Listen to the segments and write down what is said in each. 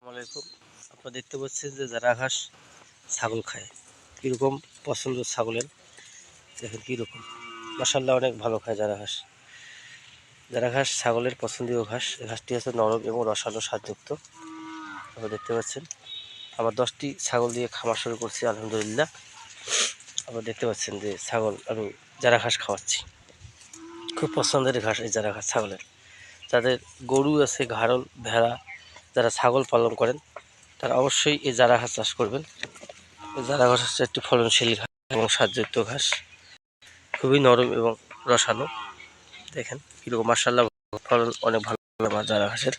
আলাইকুম। আপনারা দেখতে পাচ্ছেন যে যারা ঘাস ছাগল খায় কীরকম পছন্দ ছাগলের, দেখেন কীরকম মাশাআল্লাহ অনেক ভালো খায় যারা ঘাস ছাগলের পছন্দীয় ঘাস। এই ঘাসটি আছে নরম এবং রসালো স্বাদযুক্ত। আপনারা দেখতে পাচ্ছেন আমার 10টি ছাগল দিয়ে খামার শুরু করছি আলহামদুলিল্লাহ। আপনারা দেখতে পাচ্ছেন যে ছাগল আমি যারা ঘাস খাওয়াচ্ছি, খুব পছন্দের ঘাস এই যারা ঘাস ছাগলের। যাদের গরু আছে, ঘাড়ল, ভেড়া, যারা ছাগল পালন করেন তারা অবশ্যই এই যারা ঘাস চাষ করবেন। এই যারা ঘাস হচ্ছে একটি ফলনশীল ঘাস এবং স্বাদযুক্ত ঘাস, খুবই নরম এবং রসালো। দেখেন কীরকম মাশাআল্লাহ ফলন অনেক ভালো আমার যারা ঘাসের।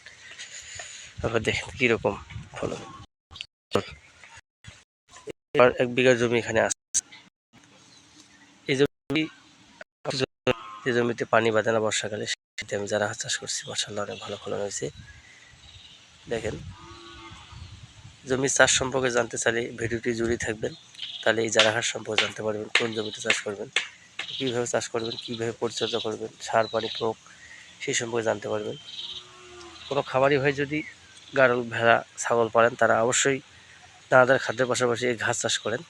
তারপর দেখেন কীরকম ফলন। এবার 1 বিঘা জমি এখানে আছে। এই জমিতে পানি বাঁধে না বর্ষাকালে, সেটা আমি যারা ঘাস চাষ করছি। মাশাআল্লাহ অনেক ভালো ফলন হয়েছে। দেখেন, জমির চাষ সম্পর্কে জানতে চাইলে ভিডিওটি জুড়ে থাকবেন, তাহলে এই যারা ঘাস সম্পর্কে জানতে পারবেন, কোন জমিতে চাষ করবেন, কীভাবে চাষ করবেন, কীভাবে পরিচর্যা করবেন, সার পানি প্রয়োগ সেই সম্পর্কে জানতে পারবেন। কোনো খামারি ভাই যদি গাড়ল, ভেড়া, ছাগল পালেন তারা অবশ্যই দানাদার খাদ্যের পাশাপাশি এই ঘাস চাষ করেন,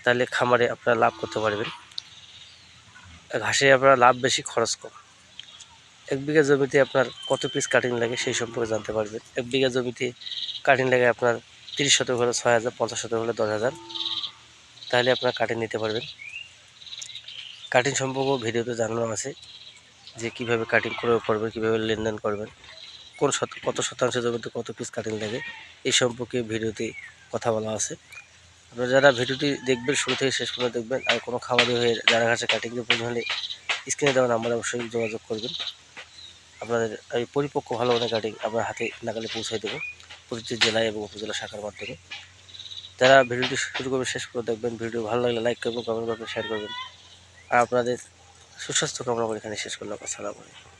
তাহলে খামারে আপনারা লাভ করতে পারবেন। ঘাসে আপনারা লাভ বেশি, খরচ কম। 1 বিঘা জমিতে আপনার কত পিস কাটিং লাগে সেই সম্পর্কে জানতে পারবেন। 1 বিঘা জমিতে কাটিং লাগে আপনার 30 শতক হলে 6,000, 50 শতক হলে 10,000, তাহলে আপনারা কাটিং নিতে পারবেন। কাটিং সম্পর্কে ভিডিওতে জানানো আছে যে কীভাবে কাটিং করবেন, কীভাবে লেনদেন করবেন, কত শতাংশ জমিতে কত পিস কাটিং লাগে, এই সম্পর্কে ভিডিওতে কথা বলা আছে। আপনারা যারা ভিডিওটি দেখবেন শুরু থেকে শেষ পর্যন্ত দেখবেন। আর কোনো খামারি হয়ে যারা ঘাসে কাটিংয়ের প্রয়োজন হলে স্ক্রিনে দেওয়া নাম্বারে অবশ্যই যোগাযোগ করবেন। আপনাদের এই পরিপক্ক ভালো মানের কাটিং আপনার হাতে নাগালে পৌঁছে দেবো প্রতিটি জেলায় এবং উপজেলা শাখার মাধ্যমে। যারা ভিডিওটি শুরু করবেন শেষ পর্যন্ত দেখবেন। ভিডিও ভালো লাগলে লাইক করবেন, কমেন্ট করবেন, শেয়ার করবেন। আর আপনাদের সুস্বাস্থ্য কামনা করে এখানে শেষ করলাম। আসসালামু আলাইকুম।